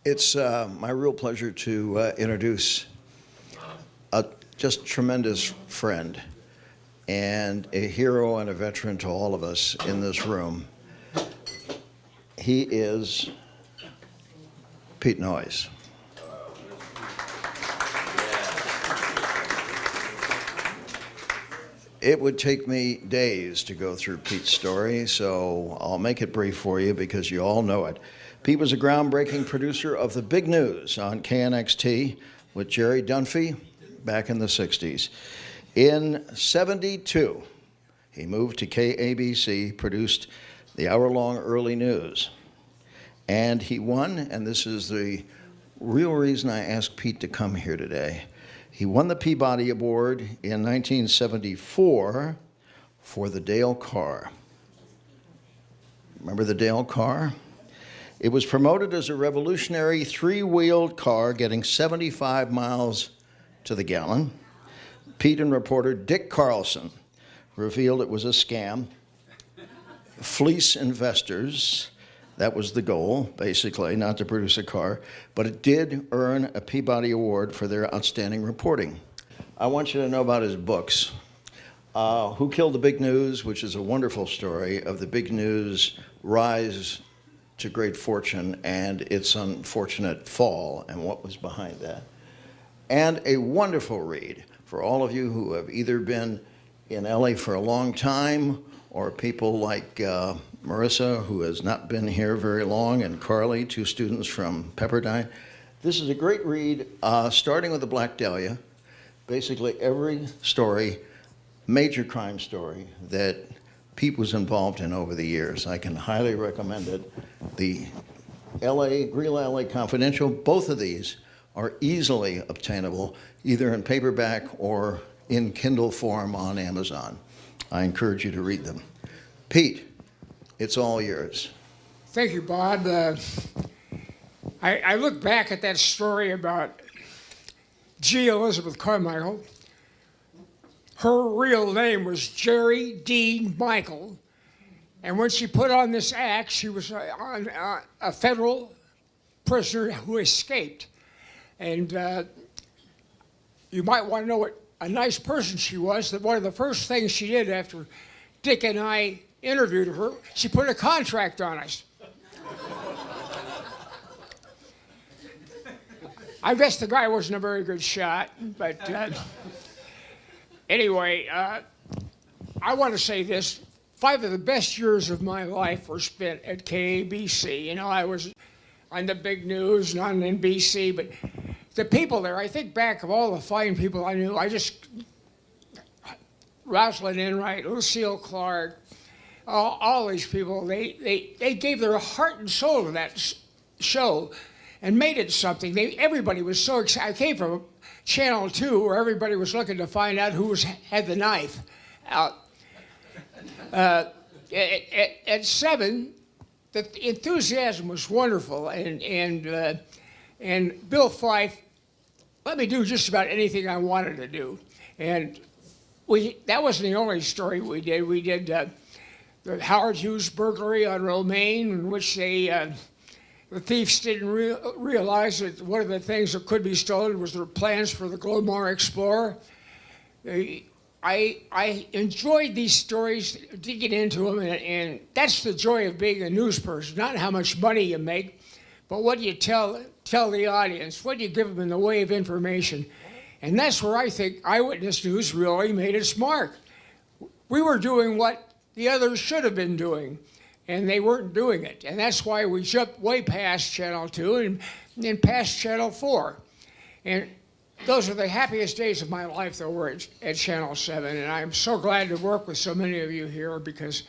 It's my real pleasure to introduce a just tremendous friend and a hero and a veteran to all of us in this room. He is Pete Noyes. It would take me days to go through Pete's story, so I'll make it brief for you because you all know it. Pete was a groundbreaking producer of The Big News on KNXT with Jerry Dunphy back in the 60s. In '72, he moved to KABC, produced the hour-long early news. And he won, and this is the real reason I asked Pete to come here today. He won the Peabody Award in 1974 for the Dale car. Remember the Dale car? It was promoted as a revolutionary three-wheeled car getting 75 miles to the gallon. Pete and reporter Dick Carlson revealed it was a scam. Fleece investors, that was the goal, basically, not to produce a car, but it did earn a Peabody Award for their outstanding reporting. I want you to know about his books. Who Killed the Big News, which is a wonderful story of the Big News rise to great fortune and its unfortunate fall and what was behind that. And a wonderful read for all of you who have either been in LA for a long time or people like Marissa, who has not been here very long, and Carly, two students from Pepperdine. This is a great read, starting with the Black Dahlia. Basically every story, major crime story that Pete was involved in over the years. I can highly recommend it. The Real LA Confidential, both of these are easily obtainable, either in paperback or in Kindle form on Amazon. I encourage you to read them. Pete, it's all yours. Thank you, Bob. I look back at that story about G. Elizabeth Carmichael. Her real name was Jerry Dean Michael. And when she put on this act, she was a federal prisoner who escaped. And you might want to know what a nice person she was, that one of the first things she did after Dick and I interviewed her, she put a contract on us. I guess the guy wasn't a very good shot, but anyway, I want to say this. 5 of the best years of my life were spent at KABC. You know, I was on the Big News and on NBC, but the people there, I think back of all the fine people I knew, Rosalind Enright, Lucille Clark, all these people, they gave their heart and soul to that show and made it something. Everybody was so excited. I came from Channel 2 where everybody was looking to find out who had the knife out. At 7, the enthusiasm was wonderful, and Bill Fife let me do just about anything I wanted to do. And that wasn't the only story we did. We did the Howard Hughes burglary on Romaine, in which the thieves didn't realize that one of the things that could be stolen was their plans for the Glomar Explorer. I enjoyed these stories, digging into them, and that's the joy of being a news person, not how much money you make, but what you tell the audience, what you give them in the way of information. And that's where I think Eyewitness News really made its mark. We were doing what the others should have been doing, and they weren't doing it. And that's why we jumped way past Channel 2 and past Channel 4. And those are the happiest days of my life, though, were at Channel 7. And I'm so glad to work with so many of you here because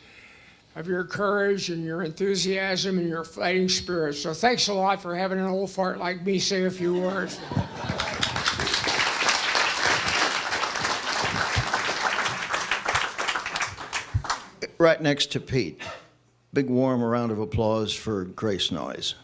of your courage and your enthusiasm and your fighting spirit. So thanks a lot for having an old fart like me say a few words. Right next to Pete, big warm round of applause for Grace Noyes.